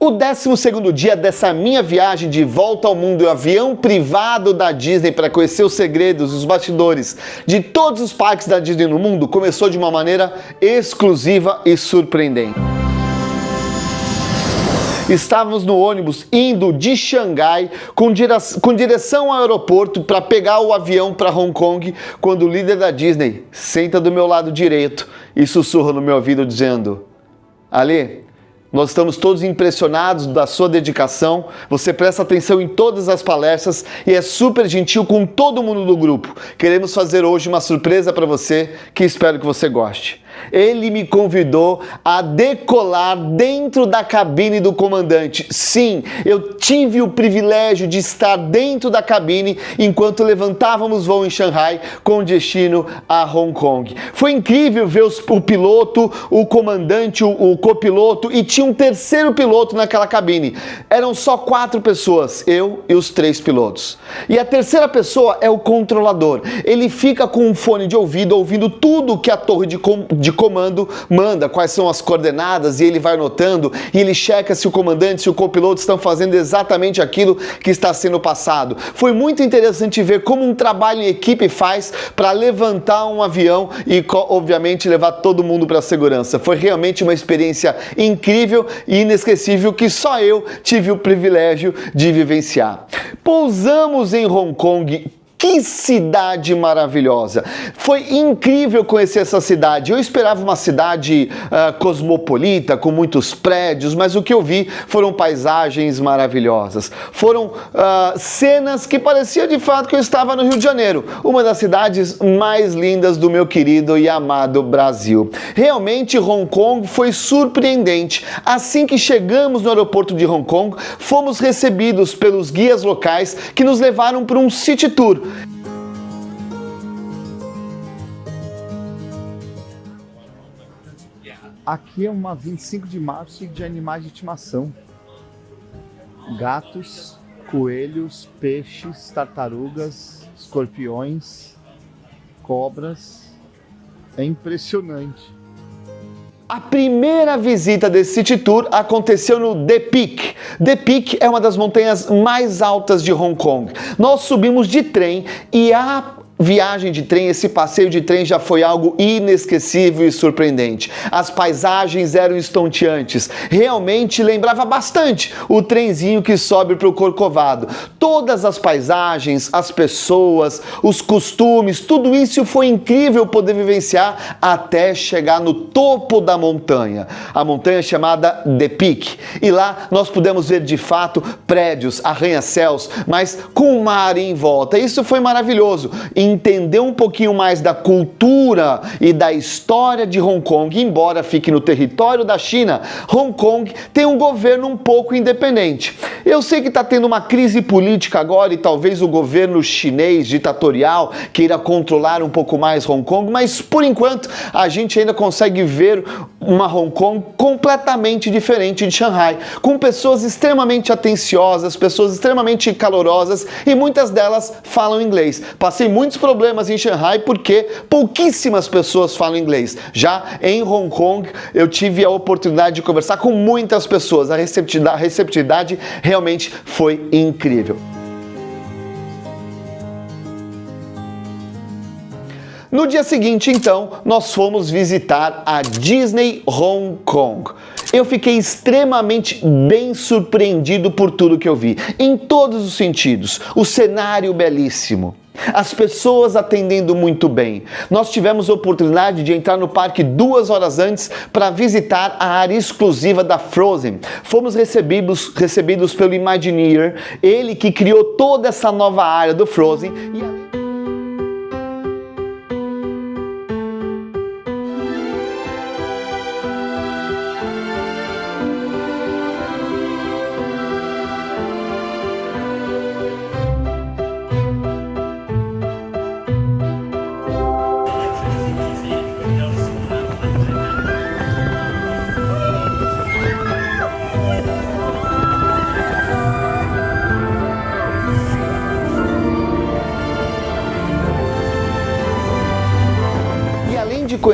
O 12º dia dessa minha viagem de volta ao mundo, o avião privado da Disney para conhecer os segredos e os bastidores de todos os parques da Disney no mundo, começou de uma maneira exclusiva e surpreendente. Estávamos no ônibus indo de Xangai com direção ao aeroporto para pegar o avião para Hong Kong, quando o líder da Disney senta do meu lado direito e sussurra no meu ouvido dizendo: "Ali, nós estamos todos impressionados da sua dedicação, você presta atenção em todas as palestras e é super gentil com todo mundo do grupo. Queremos fazer hoje uma surpresa para você que espero que você goste." Ele me convidou a decolar dentro da cabine do comandante. Sim, eu tive o privilégio de estar dentro da cabine enquanto levantávamos voo em Xangai com destino a Hong Kong. Foi incrível ver o piloto, o comandante, o copiloto e tinha um terceiro piloto naquela cabine. Eram só 4 pessoas, eu e os 3 pilotos. E a terceira pessoa é o controlador. Ele fica com um fone de ouvido ouvindo tudo que a torre de comando manda, quais são as coordenadas, e ele vai anotando e ele checa se o comandante, se o copiloto estão fazendo exatamente aquilo que está sendo passado. Foi muito interessante ver como um trabalho em equipe faz para levantar um avião e, obviamente, levar todo mundo para a segurança. Foi realmente uma experiência incrível e inesquecível que só eu tive o privilégio de vivenciar. Pousamos em Hong Kong. Que cidade maravilhosa! Foi incrível conhecer essa cidade. Eu esperava uma cidade cosmopolita, com muitos prédios, mas o que eu vi foram paisagens maravilhosas. Foram cenas que parecia de fato que eu estava no Rio de Janeiro, uma das cidades mais lindas do meu querido e amado Brasil. Realmente, Hong Kong foi surpreendente. Assim que chegamos no aeroporto de Hong Kong, fomos recebidos pelos guias locais que nos levaram para um city tour. Aqui é uma 25 de março de animais de estimação. Gatos, coelhos, peixes, tartarugas, escorpiões, cobras. É impressionante. A primeira visita desse City Tour aconteceu no The Peak. The Peak é uma das montanhas mais altas de Hong Kong. Nós subimos de trem e a viagem de trem, esse passeio de trem já foi algo inesquecível e surpreendente. As paisagens eram estonteantes. Realmente lembrava bastante o trenzinho que sobe para o Corcovado. Todas as paisagens, as pessoas, os costumes, tudo isso foi incrível poder vivenciar até chegar no topo da montanha. A montanha chamada The Peak. E lá nós pudemos ver de fato prédios, arranha-céus, mas com o mar em volta. Isso foi maravilhoso. Entender um pouquinho mais da cultura e da história de Hong Kong, embora fique no território da China, Hong Kong tem um governo um pouco independente. Eu sei que está tendo uma crise política agora e talvez o governo chinês ditatorial queira controlar um pouco mais Hong Kong, mas por enquanto a gente ainda consegue ver uma Hong Kong completamente diferente de Xangai, com pessoas extremamente atenciosas, pessoas extremamente calorosas e muitas delas falam inglês. Passei muitos problemas em Xangai porque pouquíssimas pessoas falam inglês. Já em Hong Kong eu tive a oportunidade de conversar com muitas pessoas. A receptividade realmente foi incrível. No dia seguinte, então, nós fomos visitar a Disney Hong Kong. Eu fiquei extremamente bem surpreendido por tudo que eu vi, em todos os sentidos. O cenário belíssimo, as pessoas atendendo muito bem. Nós tivemos a oportunidade de entrar no parque 2 horas antes para visitar a área exclusiva da Frozen. Fomos recebidos pelo Imagineer, ele que criou toda essa nova área do Frozen.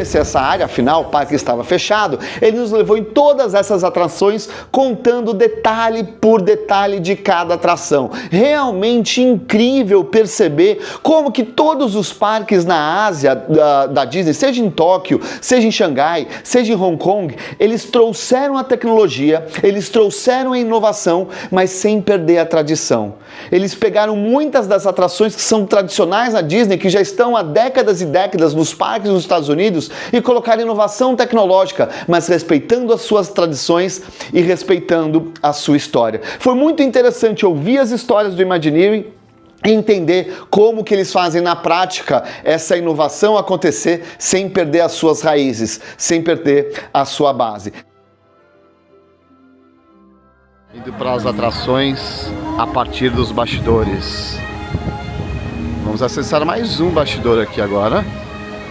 conhecer essa área, afinal o parque estava fechado, ele nos levou em todas essas atrações, contando detalhe por detalhe de cada atração. Realmente incrível perceber como que todos os parques na Ásia da Disney, seja em Tóquio, seja em Xangai, seja em Hong Kong, eles trouxeram a tecnologia, eles trouxeram a inovação, mas sem perder a tradição. Eles pegaram muitas das atrações que são tradicionais na Disney, que já estão há décadas e décadas nos parques nos Estados Unidos, e colocaram inovação tecnológica, mas respeitando as suas tradições e respeitando a sua história. Foi muito interessante ouvir as histórias do Imagineering e entender como que eles fazem na prática essa inovação acontecer sem perder as suas raízes, sem perder a sua base. Indo para as atrações a partir dos bastidores. Vamos acessar mais um bastidor aqui agora.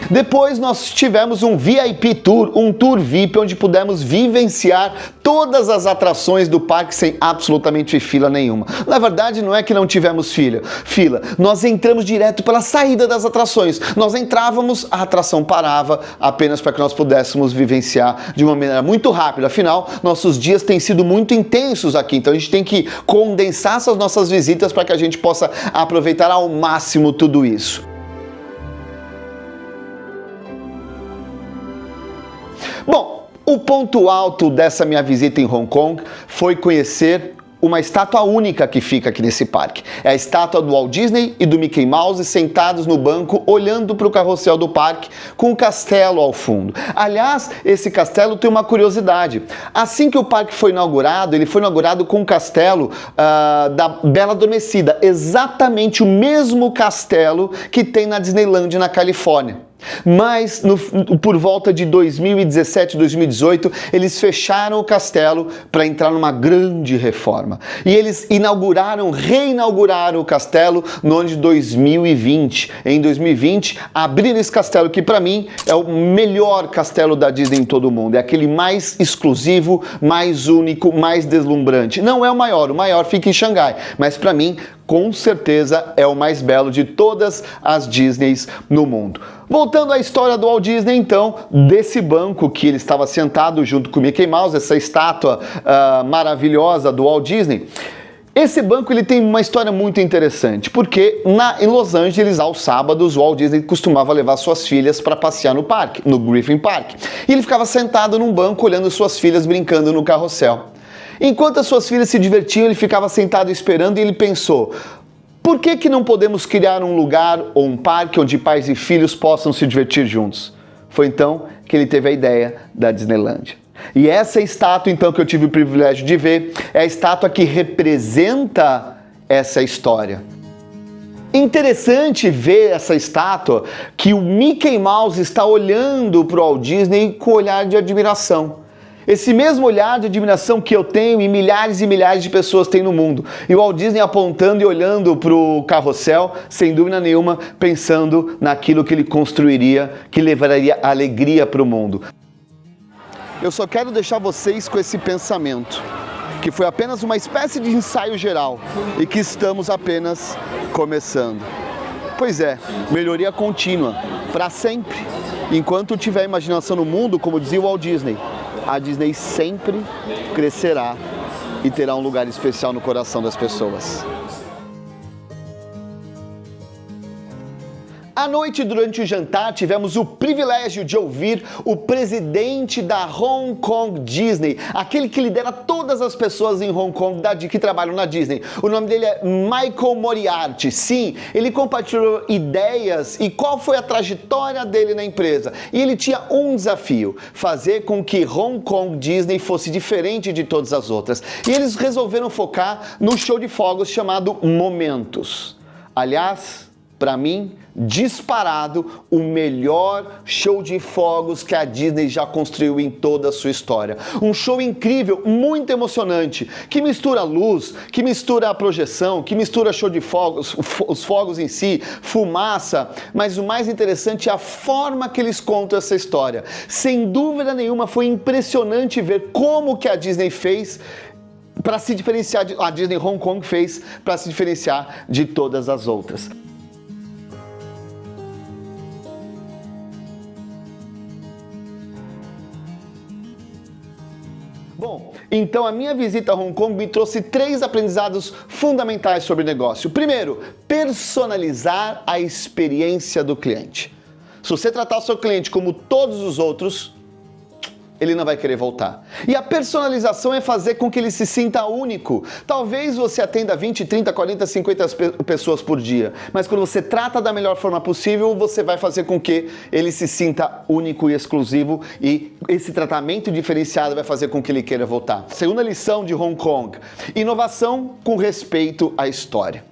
Depois nós tivemos um VIP Tour, um Tour VIP, onde pudemos vivenciar todas as atrações do parque sem absolutamente fila nenhuma. Na verdade, não é que não tivemos fila. Nós entramos direto pela saída das atrações. Nós entrávamos, a atração parava, apenas para que nós pudéssemos vivenciar de uma maneira muito rápida. Afinal, nossos dias têm sido muito intensos aqui, então a gente tem que condensar essas nossas visitas para que a gente possa aproveitar ao máximo tudo isso. Bom, o ponto alto dessa minha visita em Hong Kong foi conhecer uma estátua única que fica aqui nesse parque. É a estátua do Walt Disney e do Mickey Mouse sentados no banco, olhando para o carrossel do parque, com um castelo ao fundo. Aliás, esse castelo tem uma curiosidade. Assim que o parque foi inaugurado, ele foi inaugurado com um castelo da Bela Adormecida, exatamente o mesmo castelo que tem na Disneyland na Califórnia. Mas por volta de 2017, 2018, eles fecharam o castelo para entrar numa grande reforma. E eles reinauguraram o castelo no ano de 2020. Em 2020, abriram esse castelo que para mim é o melhor castelo da Disney em todo o mundo. É aquele mais exclusivo, mais único, mais deslumbrante. Não é o maior fica em Xangai, mas para mim, com certeza, é o mais belo de todas as Disneys no mundo. Voltando à história do Walt Disney, então, desse banco que ele estava sentado junto com o Mickey Mouse, essa estátua maravilhosa do Walt Disney. Esse banco ele tem uma história muito interessante, porque em Los Angeles, aos sábados, o Walt Disney costumava levar suas filhas para passear no parque, no Griffith Park. E ele ficava sentado num banco olhando suas filhas brincando no carrossel. Enquanto as suas filhas se divertiam, ele ficava sentado esperando e ele pensou: por que não podemos criar um lugar ou um parque onde pais e filhos possam se divertir juntos? Foi então que ele teve a ideia da Disneyland. E essa estátua, então, que eu tive o privilégio de ver, é a estátua que representa essa história. Interessante ver essa estátua que o Mickey Mouse está olhando para o Walt Disney com um olhar de admiração. Esse mesmo olhar de admiração que eu tenho e milhares de pessoas têm no mundo. E o Walt Disney apontando e olhando para o carrossel, sem dúvida nenhuma, pensando naquilo que ele construiria, que levaria alegria para o mundo. Eu só quero deixar vocês com esse pensamento, que foi apenas uma espécie de ensaio geral e que estamos apenas começando. Pois é, melhoria contínua, para sempre. Enquanto tiver imaginação no mundo, como dizia o Walt Disney, a Disney sempre crescerá e terá um lugar especial no coração das pessoas. À noite, durante o jantar, tivemos o privilégio de ouvir o presidente da Hong Kong Disney, aquele que lidera todas as pessoas em Hong Kong que trabalham na Disney. O nome dele é Michael Moriarty. Sim, ele compartilhou ideias e qual foi a trajetória dele na empresa. E ele tinha um desafio: fazer com que Hong Kong Disney fosse diferente de todas as outras. E eles resolveram focar no show de fogos chamado Momentos. Aliás, para mim, disparado, o melhor show de fogos que a Disney já construiu em toda a sua história. Um show incrível, muito emocionante, que mistura luz, que mistura a projeção, que mistura show de fogos, os fogos em si, fumaça, mas o mais interessante é a forma que eles contam essa história. Sem dúvida nenhuma, foi impressionante ver como que a Disney fez para se diferenciar, a Disney Hong Kong fez para se diferenciar de todas as outras. Então a minha visita a Hong Kong me trouxe 3 aprendizados fundamentais sobre negócio. Primeiro, personalizar a experiência do cliente. Se você tratar o seu cliente como todos os outros, ele não vai querer voltar. E a personalização é fazer com que ele se sinta único. Talvez você atenda 20, 30, 40, 50 pessoas por dia, mas quando você trata da melhor forma possível, você vai fazer com que ele se sinta único e exclusivo, e esse tratamento diferenciado vai fazer com que ele queira voltar. Segunda lição de Hong Kong: inovação com respeito à história.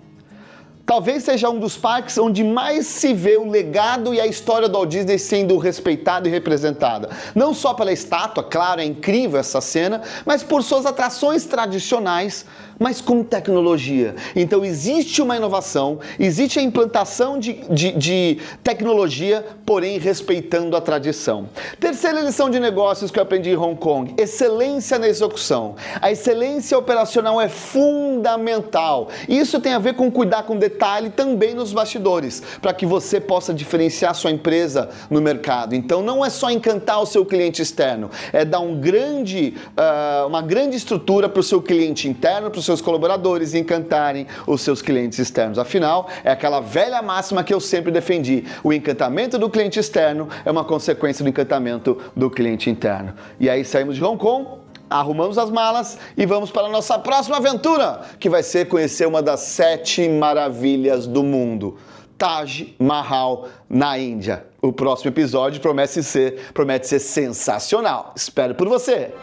Talvez seja um dos parques onde mais se vê o legado e a história do Walt Disney sendo respeitada e representada. Não só pela estátua, claro, é incrível essa cena, mas por suas atrações tradicionais, mas com tecnologia. Então existe uma inovação, existe a implantação de tecnologia, porém respeitando a tradição. Terceira lição de negócios que eu aprendi em Hong Kong: excelência na execução. A excelência operacional é fundamental. Isso tem a ver com cuidar com detalhe também nos bastidores, para que você possa diferenciar sua empresa no mercado. Então não é só encantar o seu cliente externo, é dar uma grande estrutura para o seu cliente interno, para os seus colaboradores encantarem os seus clientes externos. Afinal, é aquela velha máxima que eu sempre defendi: o encantamento do cliente externo é uma consequência do encantamento do cliente interno. E aí saímos de Hong Kong, arrumamos as malas e vamos para a nossa próxima aventura, que vai ser conhecer uma das 7 maravilhas do mundo, Taj Mahal, na Índia. O próximo episódio promete ser sensacional. Espero por você!